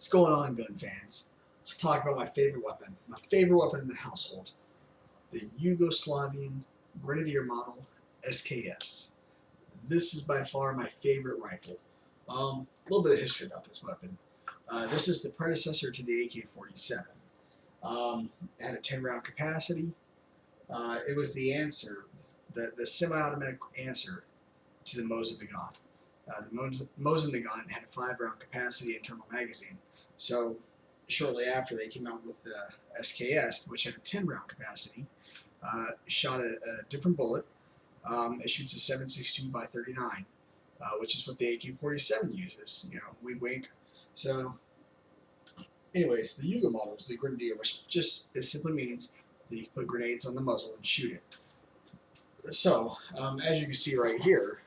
What's going on, gun fans? Let's talk about my favorite weapon in the household, the Yugoslavian Grenadier model SKS. This is by far my favorite rifle. A little bit of history about this weapon. This is the predecessor to the AK-47. It had a 10-round capacity. It was the answer, the semi-automatic answer to the Mosin Nagant. The Mosin Nagant had a 5-round capacity internal magazine. So shortly after, they came out with the SKS, which had a 10-round capacity. Shot a different bullet. It shoots a 7.62 by 39, which is what the AK-47 uses. You know, we wink. So, anyways, the Yugo model is the Grenadier, which it simply means that you put grenades on the muzzle and shoot it. So, as you can see right here,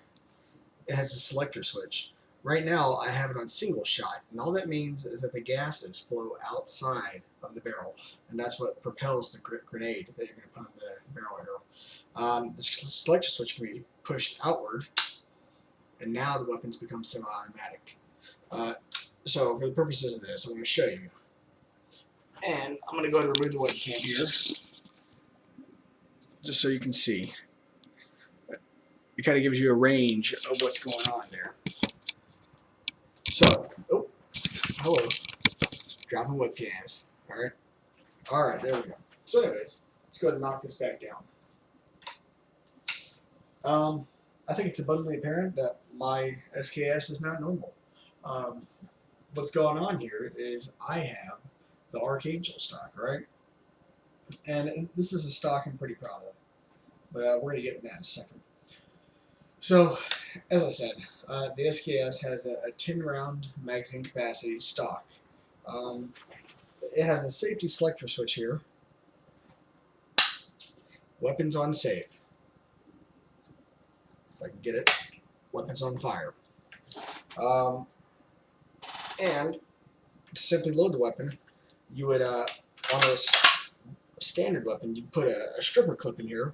it has a selector switch. Right now, I have it on single shot, and all that means is that the gases flow outside of the barrel, and that's what propels the grenade that you're going to put on the barrel arrow. The selector switch can be pushed outward, and now the weapons become semi-automatic. So for the purposes of this, I'm going to show you. And I'm going to go ahead and remove the webcam here, just so you can see. It kind of gives you a range of what's going on there. So, oh, hello, dropping webcams. All right, there we go. So anyways, let's go ahead and knock this back down. I think it's abundantly apparent that my SKS is not normal. What's going on here is I have the ArchAngel stock, right? And this is a stock I'm pretty proud of, but we're going to get into that in a second. So, as I said, the SKS has a 10-round magazine capacity stock. It has a safety selector switch here. Weapons on safe. If I can get it. Weapons on fire. And to simply load the weapon, you would, on a standard weapon, you put a stripper clip in here,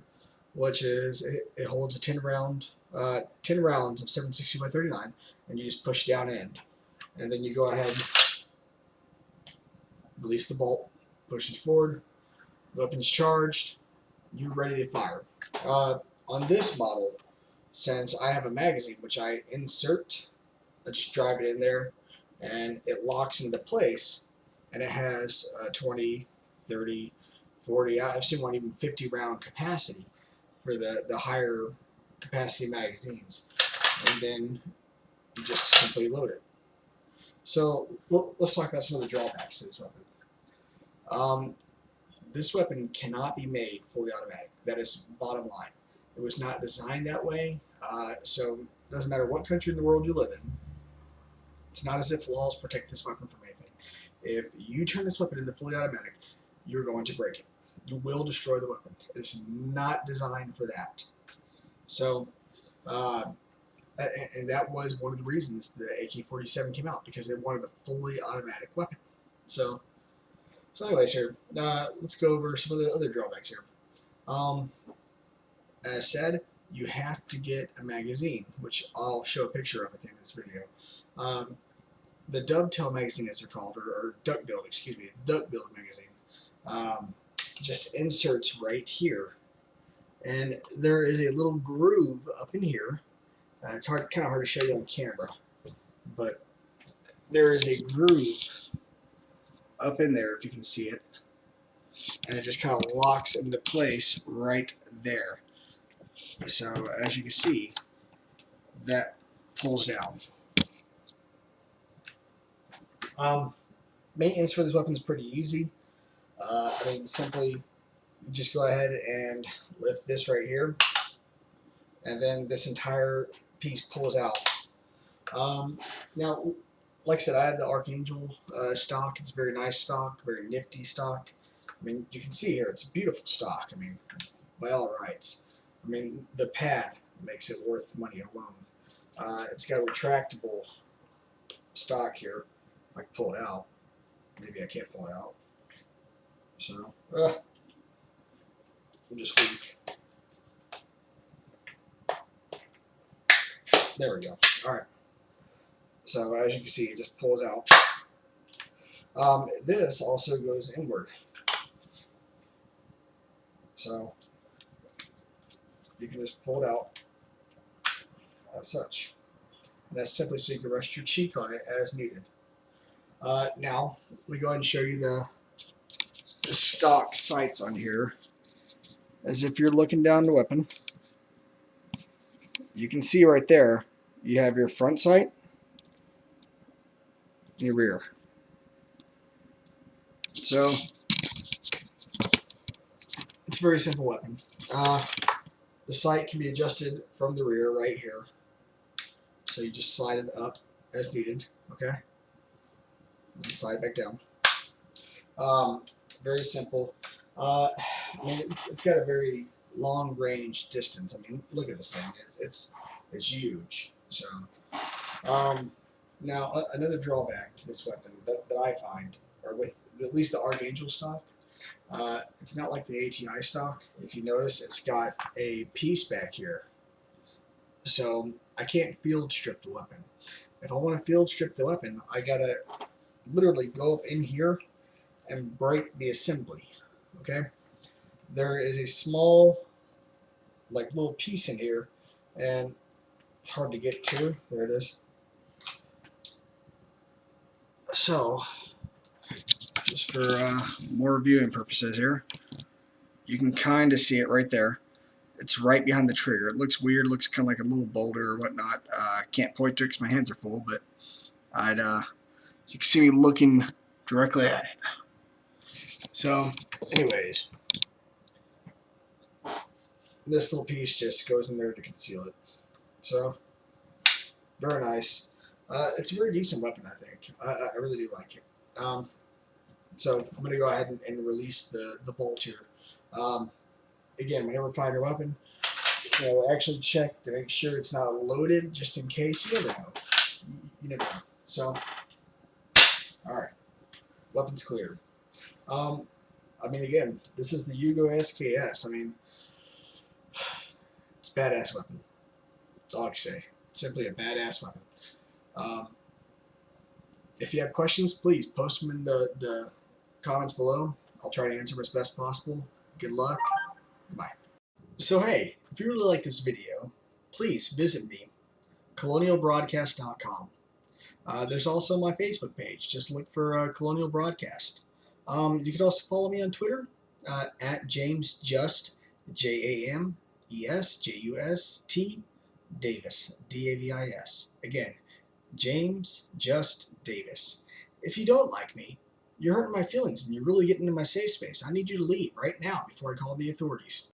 which is, it holds a 10 rounds of 7.62 by 39, and you just push down end. And then you go ahead, release the bolt, pushes forward, weapon's charged, you're ready to fire. On this model, since I have a magazine which I insert, I just drive it in there, and it locks into place, and it has 20, 30, 40, I've seen one even 50-round capacity for the higher capacity magazines, and then you just simply load it. So let's talk about some of the drawbacks to this weapon. This weapon cannot be made fully automatic. That is bottom line. It was not designed that way, so it doesn't matter what country in the world you live in. It's not as if laws protect this weapon from anything. If you turn this weapon into fully automatic, you're going to break it. You will destroy the weapon. It is not designed for that. So, and that was one of the reasons the AK-47 came out, because they wanted a fully automatic weapon. So anyways here, let's go over some of the other drawbacks here. As said, you have to get a magazine, which I'll show a picture of at the end of this video. The Duckbill Magazine, as they're called, or Duckbill, excuse me, the Duckbill Magazine, just inserts right here, and there is a little groove up in here. It's kind of hard to show you on camera, but there is a groove up in there, if you can see it, and it just kind of locks into place right there. So as you can see, that pulls down. Maintenance for this weapon is pretty easy. I mean, simply just go ahead and lift this right here, and then this entire piece pulls out. Now, like I said, I have the ArchAngel stock. It's a very nice stock, very nifty stock. I mean, you can see here, it's a beautiful stock. I mean, by all rights. I mean, the pad makes it worth money alone. It's got a retractable stock here. If I can pull it out. Maybe I can't pull it out. So, I'm just weak. There we go. Alright. So, as you can see, it just pulls out. This also goes inward. So you can just pull it out as such. And that's simply so you can rest your cheek on it as needed. Now, let me go ahead and show you the stock sights on here. As if you're looking down the weapon, you can see right there, you have your front sight and your rear. So, it's a very simple weapon. The sight can be adjusted from the rear right here. So you just slide it up as needed, okay? And slide it back down. Very simple. I mean, it's got a very long range distance. I mean, look at this thing. It's huge. So, now another drawback to this weapon that I find, or with at least the ArchAngel stock, it's not like the ATI stock. If you notice, it's got a piece back here. So I can't field strip the weapon. If I want to field strip the weapon, I gotta literally go up in here and break the assembly. Okay? There is a small, like, little piece in here, and it's hard to get to. There it is. So, just for more viewing purposes here, you can kind of see it right there. It's right behind the trigger. It looks weird. It looks kind of like a little boulder or whatnot. I can't point to it because my hands are full, but you can see me looking directly at it. So, anyways, this little piece just goes in there to conceal it. So, very nice. It's a very decent weapon, I think. I really do like it. So I'm going to go ahead and release the bolt here. Again, whenever you find your weapon, actually check to make sure it's not loaded, just in case. You never know. You never know. So, all right, weapon's cleared. I mean, again, this is the Yugo SKS. I mean, it's a badass weapon. That's all I can say. It's simply a badass weapon. If you have questions, please post them in the comments below. I'll try to answer them as best possible. Good luck. Goodbye. So hey, if you really like this video, please visit me, colonialbroadcast.com. There's also my Facebook page. Just look for Colonial Broadcast. You can also follow me on Twitter at JamesJust, JamesJust Davis, Davis. Again, James Just Davis. If you don't like me, you're hurting my feelings and you're really getting into my safe space. I need you to leave right now before I call the authorities.